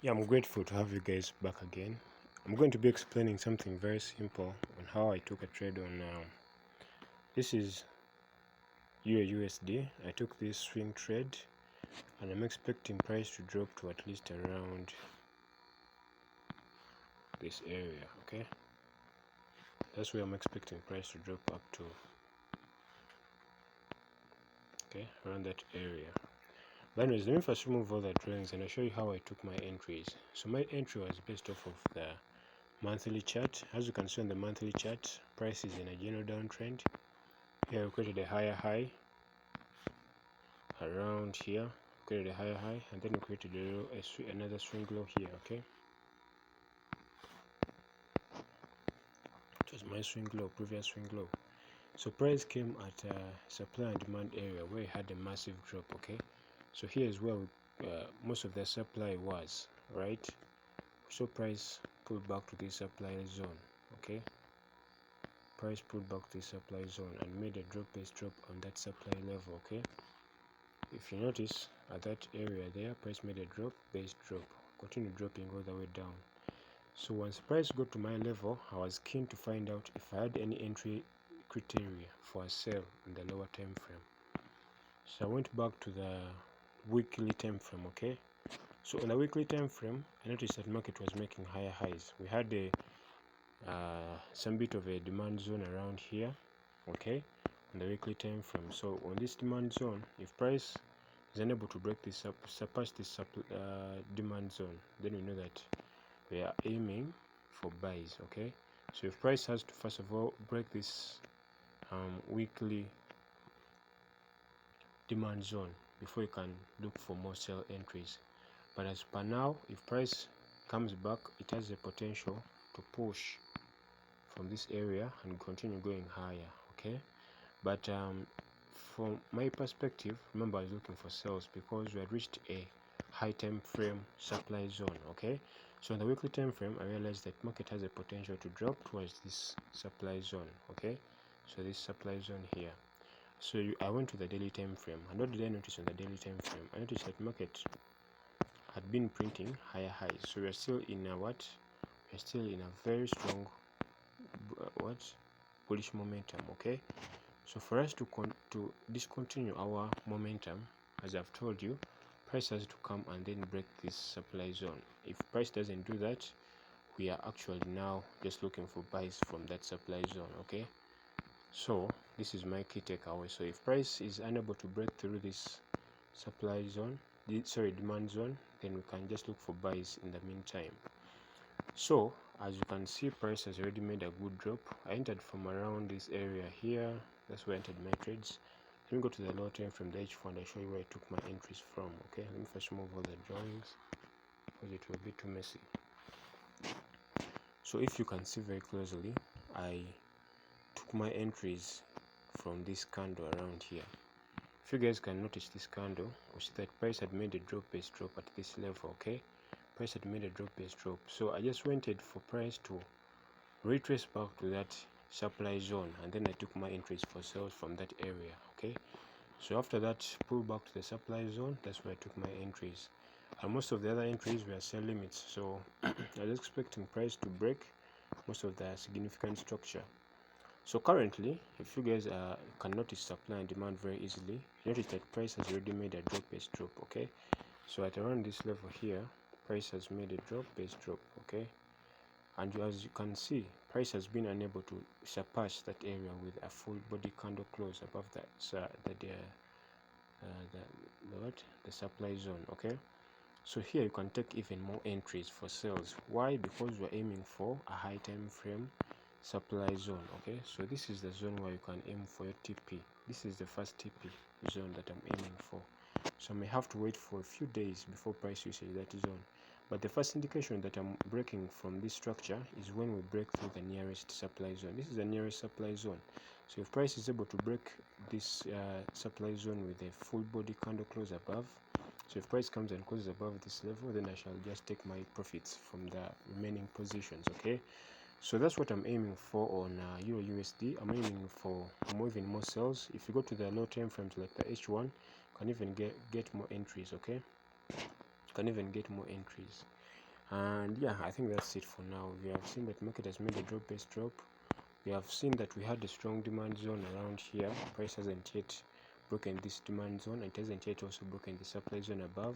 Yeah, I'm grateful to have you guys back again. I'm going to be explaining something very simple on how I took a trade on this is EurUsd. I took this swing trade and I'm expecting price to drop to at least around this area. Okay, that's where I'm expecting price to drop up to. Okay, around that area. But anyways, let me first remove all the drawings and I'll show you how I took my entries. So my entry was based off of the monthly chart. As you can see on the monthly chart, price is in a general downtrend. Here we created a higher high around here, created a higher high, and then we created another swing low here. Okay, it was my swing low, previous swing low. So price came at a supply and demand area where it had a massive drop. Okay, so here is where most of the supply was, right? So price pulled back to this supply zone. Okay, price pulled back to the supply zone and made a drop based drop on that supply level. Okay, if you notice at that area there, price made a drop based drop, continue dropping all the way down. So once price got to my level, I was keen to find out if I had any entry criteria for a sell in the lower time frame. So I went back to the weekly time frame. Okay, so on the weekly time frame, I noticed that market was making higher highs. We had a some bit of a demand zone around here. Okay, on the weekly time frame. So on this demand zone, if price is unable to break this up, surpass this demand zone, then we know that we are aiming for buys. Okay, so if price has to first of all break this weekly demand zone before you can look for more sell entries. But as per now, if price comes back, it has the potential to push from this area and continue going higher. Okay, but from my perspective, remember I was looking for sales because we had reached a high time frame supply zone. Okay, so in the weekly time frame, I realized that market has a potential to drop towards this supply zone. Okay, so this supply zone here. So I went to the daily time frame, and what did I notice on the daily time frame? I noticed that market had been printing higher highs. So we are still in a what? We are still in a very strong bullish momentum. Okay, so for us to discontinue our momentum, as I've told you, price has to come and then break this supply zone. If price doesn't do that, we are actually now just looking for buys from that supply zone. Okay, so this is my key takeaway. So if price is unable to break through this supply zone, demand zone, then we can just look for buys in the meantime. So as you can see, price has already made a good drop. I entered from around this area here. That's where I entered my trades. Let me go to the lower time from the H4 and I'll show you where I took my entries from. Okay, let me first remove all the drawings because it will be too messy. So if you can see very closely, I took my entries from this candle around here. If you guys can notice this candle, we see that price had made a drop based drop at this level. Okay, price had made a drop based drop. So I just waited for price to retrace back to that supply zone, and then I took my entries for sales from that area. Okay, so after that pull back to the supply zone, that's where I took my entries, and most of the other entries were sell limits. So I was expecting price to break most of the significant structure. So currently, if you guys can notice supply and demand very easily, notice that price has already made a drop based drop. Okay, so at around this level here, price has made a drop based drop. Okay, and as you can see, price has been unable to surpass that area with a full body candle close above that the supply zone. Okay, so here you can take even more entries for sales. Why? Because we're aiming for a high time frame supply zone. Okay, so this is the zone where you can aim for your TP. This is the first TP zone that I'm aiming for. So I may have to wait for a few days before price reaches that zone. But the first indication that I'm breaking from this structure is when we break through the nearest supply zone. This is the nearest supply zone. So if price is able to break this supply zone with a full body candle close above, so if price comes and closes above this level, then I shall just take my profits from the remaining positions. Okay, so that's what I'm aiming for on EurUsD. I'm aiming for even more sales. If you go to the low time frames like the H1, you can even get more entries. Okay, you can even get more entries. And yeah, I think that's it for now. We have seen that market has made a drop-based drop. We have seen that we had a strong demand zone around here. Price hasn't yet broken this demand zone. It hasn't yet also broken the supply zone above.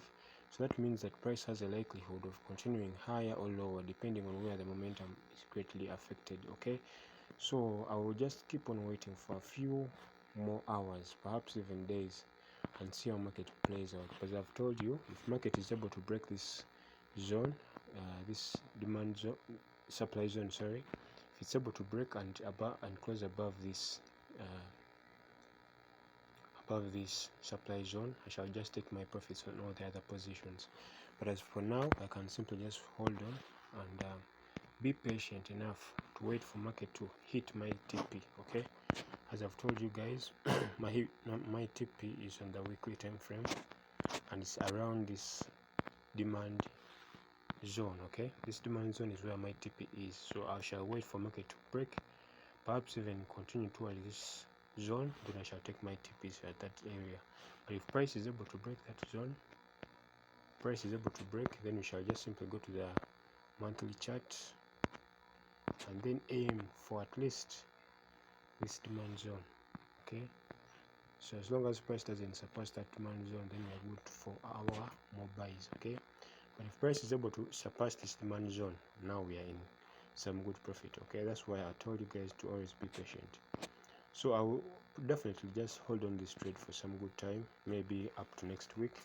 So that means that price has a likelihood of continuing higher or lower depending on where the momentum is greatly affected. Okay, so I will just keep on waiting for a few more hours, perhaps even days, and see how market plays out. Because I've told you, if market is able to break this zone, this demand zone, supply zone, sorry, if it's able to break and close above this supply zone, I shall just take my profits on all the other positions. But as for now, I can simply just hold on and be patient enough to wait for market to hit my TP. Okay, as I've told you guys, my TP is on the weekly time frame and it's around this demand zone. Okay, this demand zone is where my TP is, so I shall wait for market to break, perhaps even continue towards this zone, then I shall take my TPs at that area. But if price is able to break that zone, then we shall just simply go to the monthly chart and then aim for at least this demand zone. Okay, so as long as price doesn't surpass that demand zone, then we're good for our more buys. Okay, but if price is able to surpass this demand zone, now we are in some good profit. Okay, that's why I told you guys to always be patient. So I will definitely just hold on this trade for some good time, maybe up to next week,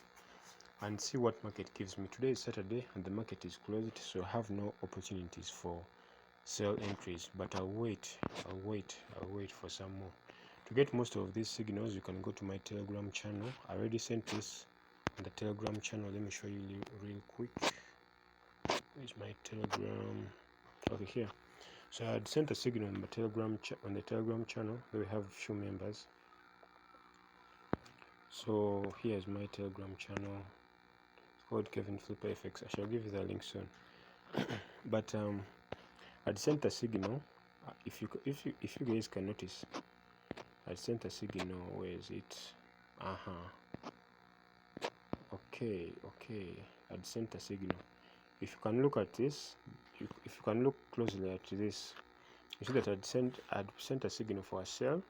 and see what market gives me. Today is Saturday and the market is closed, so I have no opportunities for sell entries, but I'll wait for some more. To get most of these signals, you can go to my Telegram channel. I already sent this on the Telegram channel. Let me show you real quick. Where's my Telegram? Okay, here. So I had sent a signal on the Telegram channel. We have a few members. So here's my Telegram channel. It's called Kevin Flipper FX. I shall give you the link soon. But I'd sent a signal. If you guys can notice, I sent a signal. Where is it? Okay. I'd sent a signal. If you can look at this, if you can look closely at this, you see that I'd sent a signal for a sell.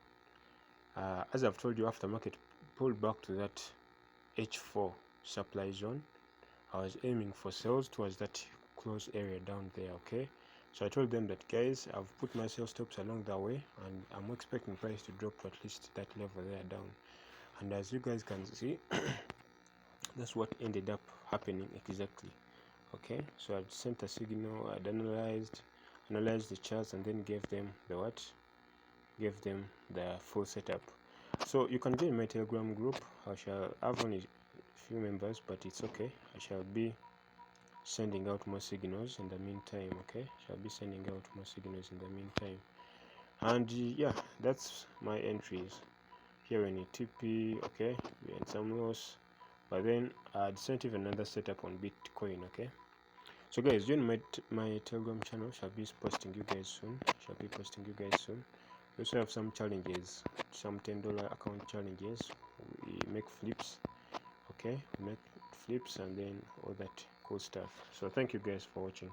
As I've told you, after market pulled back to that H4 supply zone, I was aiming for sales towards that close area down there. Okay, so I told them that, guys, I've put my sell stops along that way and I'm expecting price to drop to at least that level there down. And as you guys can see, that's what ended up happening exactly. Okay, so I'd sent a signal, I'd analyzed the charts and then gave them the full setup. So you can join my Telegram group. I shall have only a few members, but it's okay. I shall be sending out more signals in the meantime. Okay, and yeah, that's my entries here in TP. Okay, we had some loss, but then I'd sent even another setup on Bitcoin. Okay, so guys, join my Telegram channel. Shall be posting you guys soon. We also have some challenges, some $10 account challenges. We make flips. Okay, we make flips and then all that cool stuff. So thank you guys for watching.